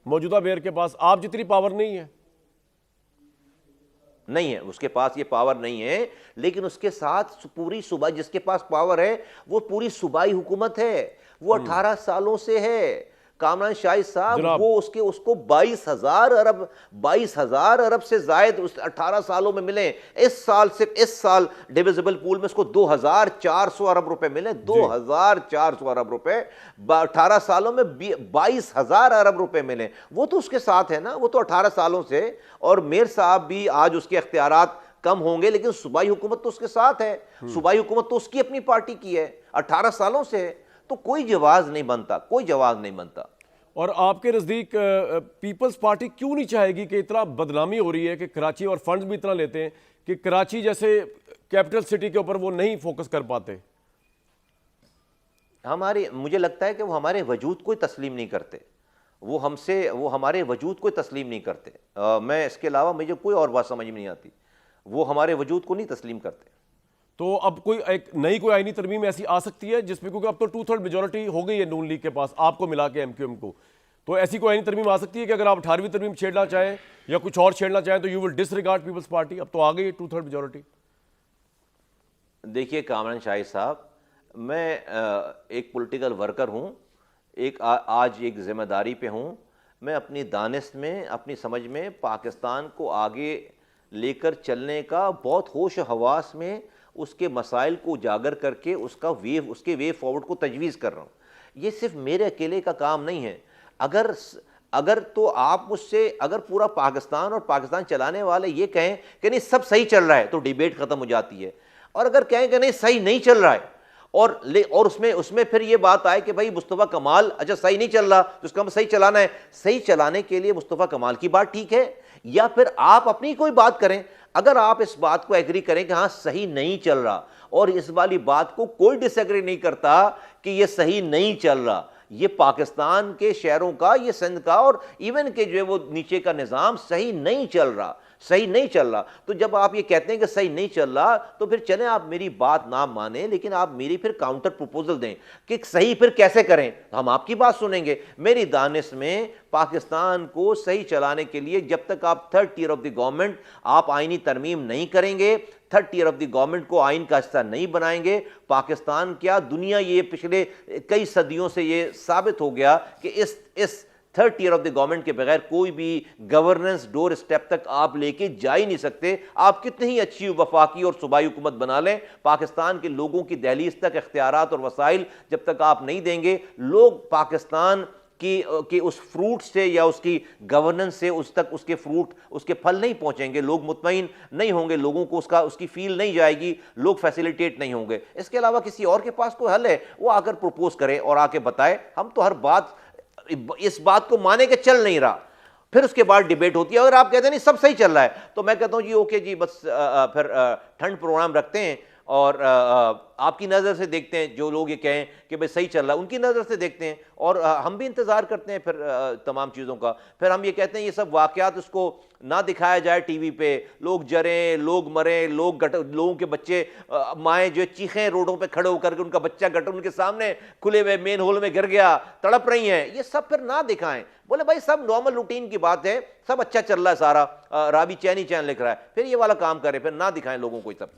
मौजूदा मेयर के पास आप जितनी पावर नहीं है। नहीं है, उसके पास ये पावर नहीं है, लेकिन उसके साथ पूरी सूबा, जिसके पास पावर है वो पूरी सूबाई हुकूमत है, वो 18 सालों से है। कामरान शाहिद साहब जनाब, वो उसको 22,000 अरब से जायद उस 18 सालों में मिले। इस साल, सिर्फ इस साल डिविजिबल पूल में उसको 2,400 अरब रुपए मिले। 2,400 अरब रुपए 18 सालों में 22,000 अरब रुपए मिले। वो तो उसके साथ है ना, वो तो 18 सालों से। और मेयर साहब भी आज उसके इख्तियारात कम होंगे, लेकिन सूबाई हुकूमत तो उसके साथ है। सूबाई हुकूमत तो उसकी अपनी पार्टी की है, 18 सालों से है। तो कोई जवाब नहीं बनता, कोई जवाब नहीं बनता। और आपके नज़दीक पीपल्स पार्टी क्यों नहीं चाहेगी कि इतना बदनामी हो रही है कि कराची, और फंड्स भी इतना लेते हैं कि कराची जैसे कैपिटल सिटी के ऊपर वो नहीं फोकस कर पाते? मुझे लगता है कि वो हमारे वजूद को तस्लीम नहीं करते। वो हमारे वजूद को तस्लीम नहीं करते। मैं इसके अलावा मुझे कोई और बात समझ में नहीं आती। वो हमारे वजूद को नहीं तस्लीम करते। तो अब कोई कोई आईनी तरमीम ऐसी आ सकती है जिसमें, क्योंकि अब तो 2/3 मेजोरिटी हो गई है नून लीग के पास, आपको मिला के एमक्यूएम को, तो ऐसी कोई आईनी तरमीम आ सकती है कि अगर आप 18वीं तरमीम छेड़ना चाहें या कुछ और छेड़ना चाहें तो you will disregard people's party? अब तो आ गई है 2/3 मेजोरिटी। देखिए कामरान शाहिद साहब, मैं एक पॉलिटिकल वर्कर हूँ, आज एक जिम्मेदारी पे हूँ। मैं अपनी दानिश में, अपनी समझ में पाकिस्तान को आगे लेकर चलने का बहुत होश हवास में उसके मसाइल को उजागर करके उसके वे फॉरवर्ड को तजवीज़ कर रहा हूँ। ये सिर्फ मेरे अकेले का काम नहीं है। अगर तो आप मुझसे, अगर पूरा पाकिस्तान और पाकिस्तान चलाने वाले ये कहें कि नहीं सब सही चल रहा है, तो डिबेट ख़त्म हो जाती है। और अगर कहें कि नहीं सही नहीं चल रहा है, और उसमें फिर ये बात आए कि भाई मुस्तफ़ा कमाल, अच्छा सही नहीं चल रहा तो उसका सही चलाना है। सही चलाने के लिए मुस्तफ़ा कमाल की बात ठीक है, या फिर आप अपनी कोई बात करें। अगर आप इस बात को एग्री करें कि हाँ सही नहीं चल रहा, और इस वाली बात को कोई डिसएग्री नहीं करता कि ये सही नहीं चल रहा, ये पाकिस्तान के शहरों का, ये सिंध का और इवन के जो है वो नीचे का निज़ाम सही नहीं चल रहा, सही नहीं चल रहा। तो जब आप ये कहते हैं कि सही नहीं चल रहा, तो फिर चलें आप मेरी बात ना माने, लेकिन आप मेरी फिर काउंटर प्रपोजल दें कि सही फिर कैसे करें। हम आपकी बात सुनेंगे। मेरी दानिश में पाकिस्तान को सही चलाने के लिए जब तक आप 3rd year of the government आप आईनी तरमीम नहीं करेंगे, 3rd year of the government को आइन का हिस्सा नहीं बनाएंगे, पाकिस्तान क्या दुनिया, ये पिछले कई सदियों से ये साबित हो गया कि इस 3rd year of the government के बगैर कोई भी गवर्नेंस डोर स्टेप तक आप लेके जा ही नहीं सकते। आप कितनी ही अच्छी वफाकी और सूबाई हुकूमत बना लें, पाकिस्तान के लोगों की दहलीज तक इख्तियारात और वसाइल जब तक आप नहीं देंगे, लोग पाकिस्तान कि उस फ्रूट से या उसकी गवर्नेंस से उस तक उसके फ्रूट, उसके फल नहीं पहुंचेंगे। लोग मुतमईन नहीं होंगे, लोगों को उसकी फील नहीं जाएगी, लोग फैसिलिटेट नहीं होंगे। इसके अलावा किसी और के पास कोई हल है, वो आकर प्रपोज करे और आके बताए। हम तो हर बात, इस बात को माने के चल नहीं रहा, फिर उसके बाद डिबेट होती है। अगर आप कहते हैं नहीं सब सही चल रहा है, तो मैं कहता हूं जी ओके जी, बस फिर ठंड प्रोग्राम रखते हैं और आपकी नज़र से देखते हैं, जो लोग ये कहें कि भाई सही चल रहा है उनकी नज़र से देखते हैं, और हम भी इंतज़ार करते हैं फिर तमाम चीज़ों का। फिर हम ये कहते हैं ये सब वाक़यात उसको ना दिखाया जाए टीवी पे, लोग जरें, लोग मरें, लोगों के बच्चे, माएँ जो चीखें रोडों पे खड़े होकर के, उनका बच्चा गटर उनके सामने खुले हुए मेन होल में गिर गया, तड़प रही हैं, ये सब फिर ना दिखाएं। बोले भाई सब नॉर्मल रूटीन की बात है, सब अच्छा चल रहा है सारा, रावी चैनी चैन लिख रहा है, फिर ये वाला काम करें, फिर ना दिखाएं लोगों को ये सब।